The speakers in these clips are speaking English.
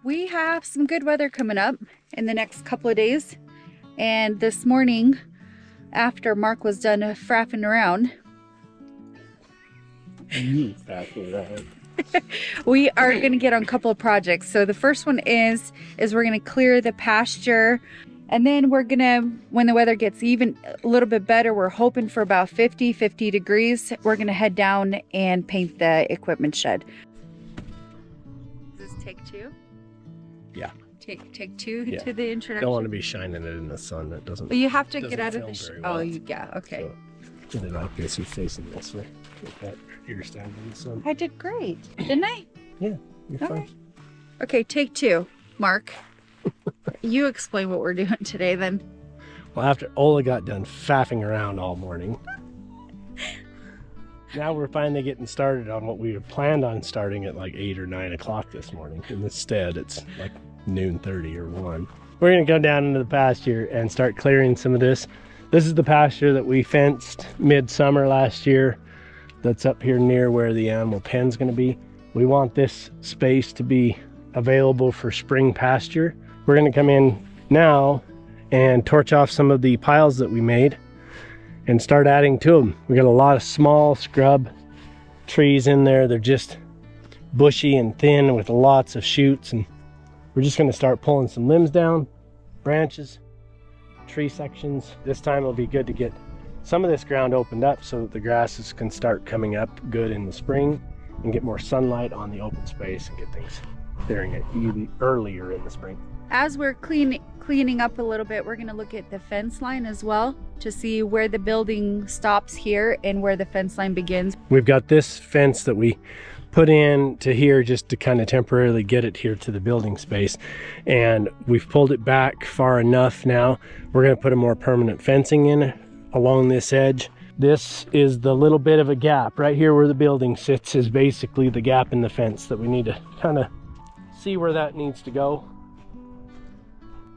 We have some good weather coming up in the next couple of days. And this morning, after Mark was done frapping around, we are going to get on a couple of projects. So the first one is we're going to clear the pasture. And then we're going to, when the weather gets even a little bit better, we're hoping for about 50 degrees. We're going to head down and paint the equipment shed. Is this take two? Yeah. Take two to the introduction. Don't want to be shining it in the sun. That doesn't. But you have to get out of the. Well. Oh, yeah. Okay. So, put it like this and facing this way. Like that. You're standing in the sun. I did great, didn't I? Yeah. You're fine. Okay. Take two, Mark. You explain what we're doing today, then. Well, after Ola got done faffing around all morning, now we're finally getting started on what we had planned on starting at like 8 or 9 o'clock this morning. And instead, it's like noon 30 or 1. We're going to go down into the pasture and start clearing some of this. This is the pasture that we fenced midsummer last year. That's up here near where the animal pen's going to be. We want this space to be available for spring pasture. We're going to come in now and torch off some of the piles that we made and start adding to them. We got a lot of small scrub trees in there. They're just bushy and thin with lots of shoots, and we're just going to start pulling some limbs down, branches, tree sections. This time it'll be good to get some of this ground opened up so that the grasses can start coming up good in the spring and get more sunlight on the open space and get things clearing it even earlier in the spring. As we're cleaning up a little bit, we're going to look at the fence line as well to see where the building stops here and where the fence line begins. We've got this fence that we put in to here just to kind of temporarily get it here to the building space, and we've pulled it back far enough now. We're going to put a more permanent fencing in along this edge. This is the little bit of a gap right here where the building sits, is basically the gap in the fence that we need to kind of see where that needs to go.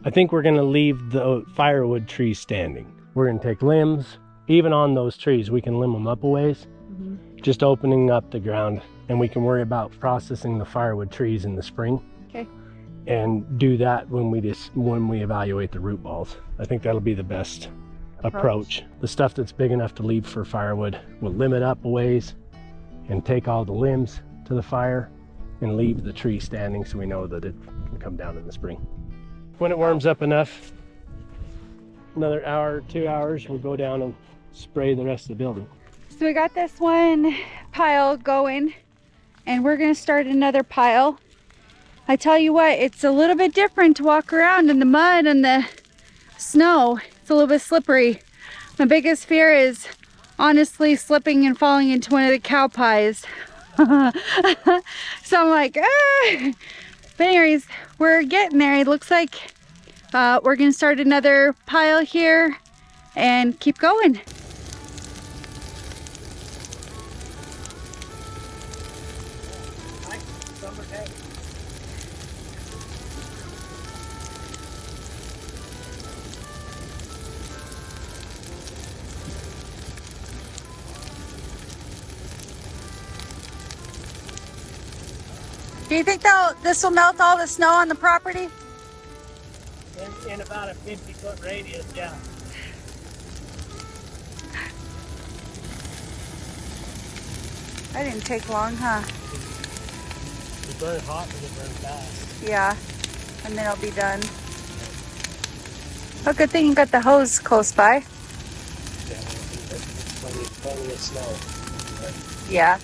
I think we're going to leave the firewood trees standing. We're going to take limbs, even on those trees we can limb them up a ways, just opening up the ground, and we can worry about processing the firewood trees in the spring. Okay. And do that when we evaluate the root balls. I think that'll be the best approach. The stuff that's big enough to leave for firewood, we'll limb it up a ways and take all the limbs to the fire and leave the tree standing so we know that it can come down in the spring. When it warms up enough, another hour, 2 hours, we'll go down and spray the rest of the building. So we got this one pile going, and we're going to start another pile. I tell you what, it's a little bit different to walk around in the mud and the snow. It's a little bit slippery. My biggest fear is honestly slipping and falling into one of the cow pies. So I'm like, ah. But anyways, we're getting there. It looks like we're gonna start another pile here and keep going. Do you think this will melt all the snow on the property? In about a 50-foot radius, yeah. That didn't take long, huh? You burn hot and it burns fast. Yeah, and then it'll be done. Oh, good thing you got the hose close by. Yeah, plenty of snow. Right? Yeah.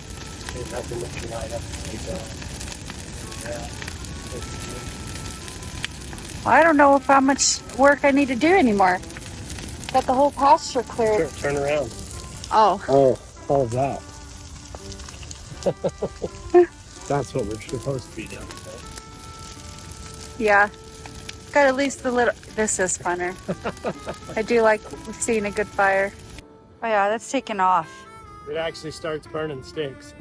There's nothing that can light up and take off. Yeah. Well, I don't know how much work I need to do anymore. Got the whole pasture cleared. Sure, turn around. Oh. All of that. That's what we're supposed to be doing. Right? Yeah. Got at least the little... This is funner. I do like seeing a good fire. Oh yeah, that's taken off. It actually starts burning sticks.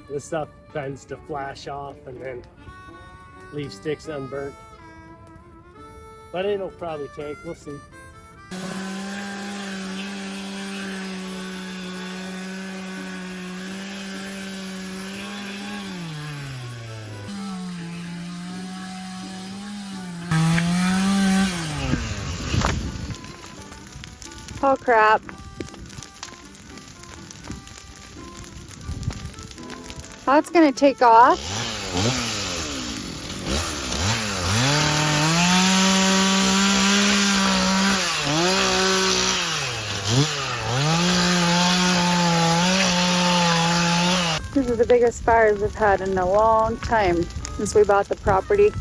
This stuff tends to flash off and then leave sticks unburnt. But it'll probably take, we'll see. Oh crap. That's gonna take off. These are the biggest fires we've had in a long time since we bought the property.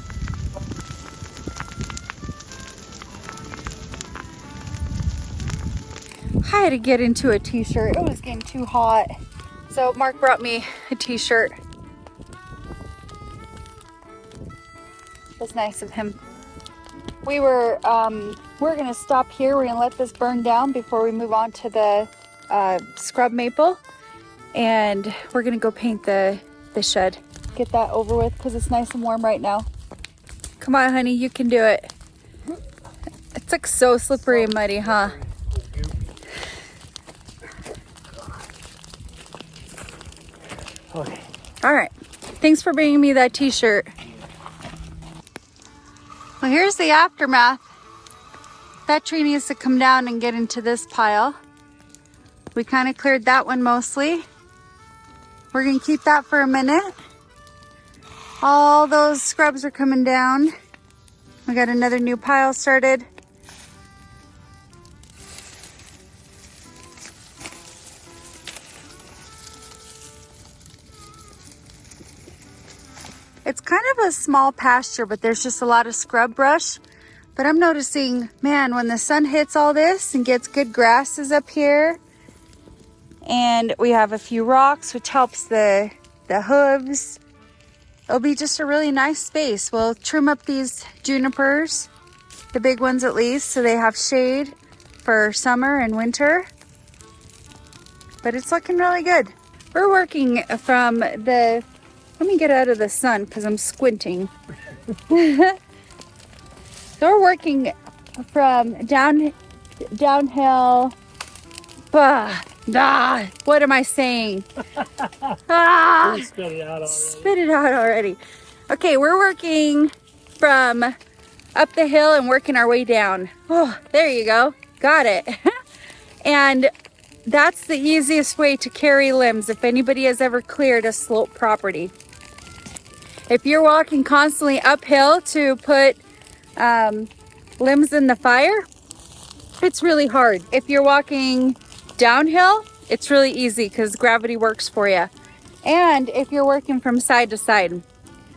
I had to get into a t-shirt. It was getting too hot. So Mark brought me a t-shirt. That's nice of him. We're gonna stop here. We're gonna let this burn down before we move on to the scrub maple. And we're gonna go paint the shed. Get that over with because it's nice and warm right now. Come on, honey, you can do it. It's like so slippery and muddy, huh? Okay. All right. Thanks for bringing me that t-shirt. Well, here's the aftermath. That tree needs to come down and get into this pile. We kind of cleared that one mostly. We're gonna keep that for a minute. All those scrubs are coming down. We got another new pile started. It's kind of a small pasture, but there's just a lot of scrub brush. But I'm noticing, man, when the sun hits all this and gets good grasses up here, and we have a few rocks, which helps the hooves, it'll be just a really nice space. We'll trim up these junipers, the big ones at least, so they have shade for summer and winter. But it's looking really good. We're working from the, let me get out of the sun because I'm squinting. So we're working from downhill. What am I saying? Spit it out already. Spit it out already. Okay, we're working from up the hill and working our way down. Oh, there you go. Got it. And that's the easiest way to carry limbs if anybody has ever cleared a slope property. If you're walking constantly uphill to put limbs in the fire, it's really hard. If you're walking downhill, it's really easy because gravity works for you. And if you're working from side to side.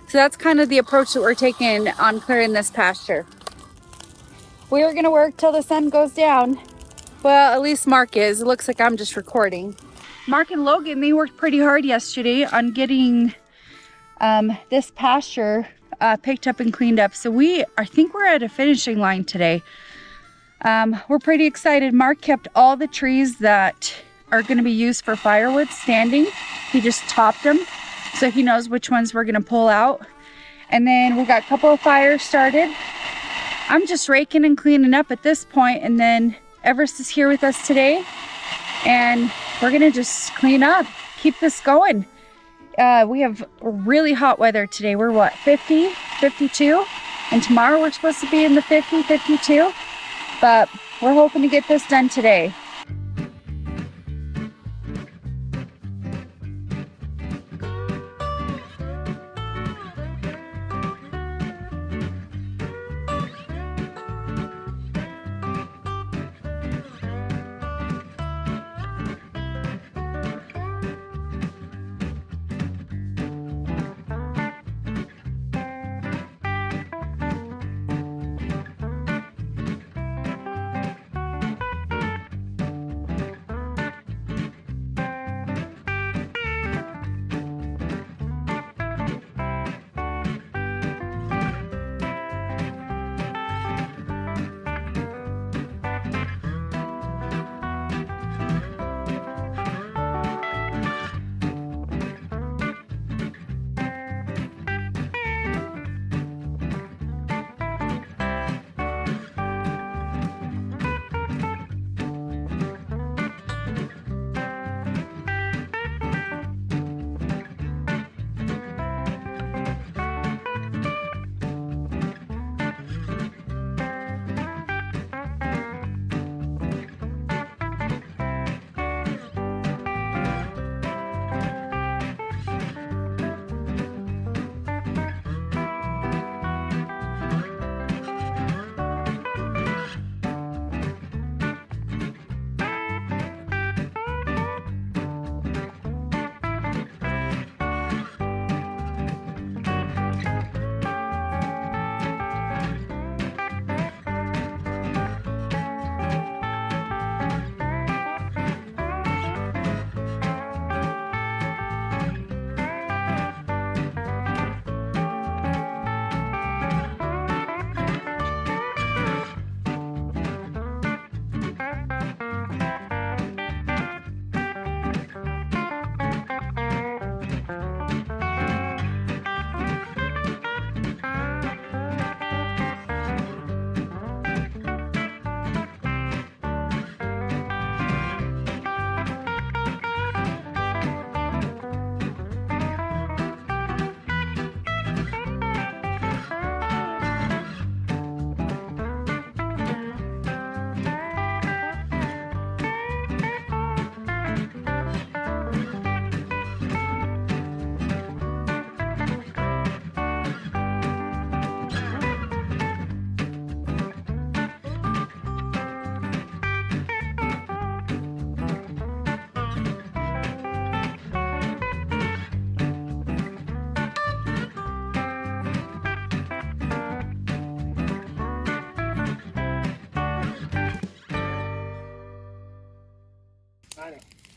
So that's kind of the approach that we're taking on clearing this pasture. We are gonna work till the sun goes down. Well, at least Mark is. It looks like I'm just recording. Mark and Logan, they worked pretty hard yesterday on getting this pasture picked up and cleaned up. So I think we're at a finishing line today. We're pretty excited. Mark kept all the trees that are going to be used for firewood standing. He just topped them, so he knows which ones we're going to pull out. And then we got a couple of fires started. I'm just raking and cleaning up at this point, and then Everest is here with us today, and we're going to just clean up, keep this going. We have really hot weather today. We're what, 50, 52? And tomorrow we're supposed to be in the 50, 52. But we're hoping to get this done today.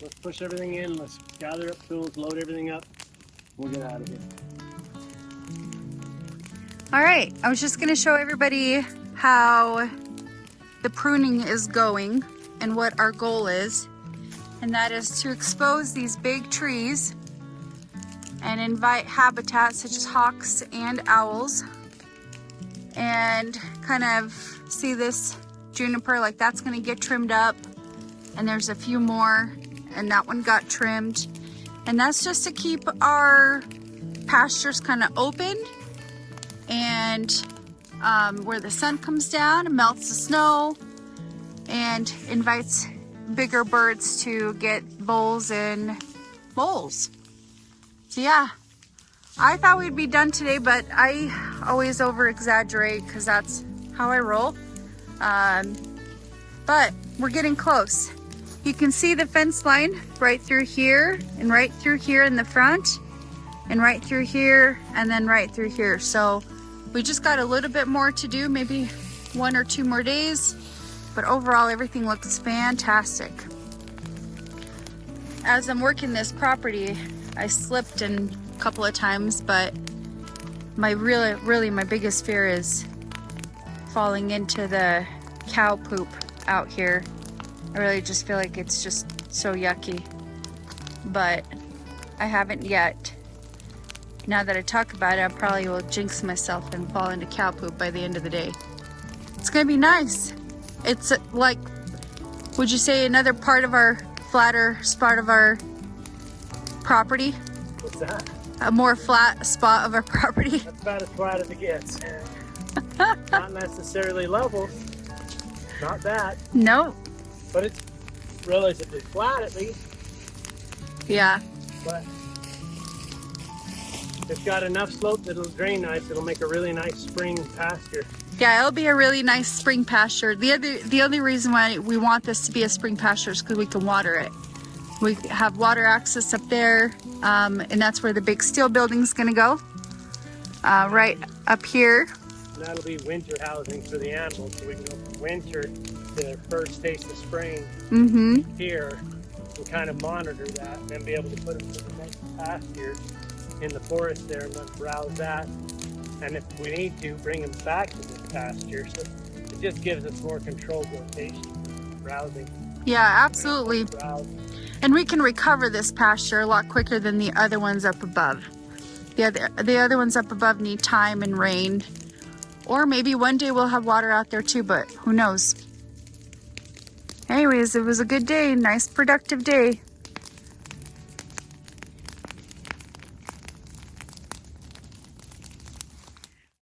let's push everything in. Let's gather up tools, load everything up. We'll get out of here. All right, I was just gonna show everybody how the pruning is going and what our goal is. And that is to expose these big trees and invite habitats such as hawks and owls. And kind of see this juniper, like that's gonna get trimmed up. And there's a few more, and that one got trimmed. And that's just to keep our pastures kind of open, and where the sun comes down and melts the snow and invites bigger birds to get voles and moles. So yeah, I thought we'd be done today, but I always over exaggerate because that's how I roll. But we're getting close. You can see the fence line right through here and right through here in the front and right through here and then right through here. So we just got a little bit more to do, maybe 1 or 2 more days, but overall everything looks fantastic. As I'm working this property, I slipped a couple of times, but my my biggest fear is falling into the cow poop out here. I really just feel like it's just so yucky, but I haven't yet. Now that I talk about it, I probably will jinx myself and fall into cow poop by the end of the day. It's gonna be nice. It's like, would you say another part of our flatter spot of our property? What's that? A more flat spot of our property. That's about as flat as it gets. Not necessarily level. Not that. No. But it's relatively flat at least. Yeah. But it's got enough slope that it'll drain nice. It'll make a really nice spring pasture. Yeah, it'll be a really nice spring pasture. The only reason why we want this to be a spring pasture is because we can water it. We have water access up there, and that's where the big steel building's gonna go. Right up here. And that'll be winter housing for the animals, so we can go from winter to their first taste of spring here and kind of monitor that, and then be able to put them to the next pasture in the forest there and then browse that. And if we need to, bring them back to this pasture. So it just gives us more controlled rotation for browsing. Yeah, absolutely. And we can recover this pasture a lot quicker than the other ones up above. The other ones up above need time and rain. Or maybe one day we'll have water out there too, but who knows. Anyways, it was a good day. Nice productive day.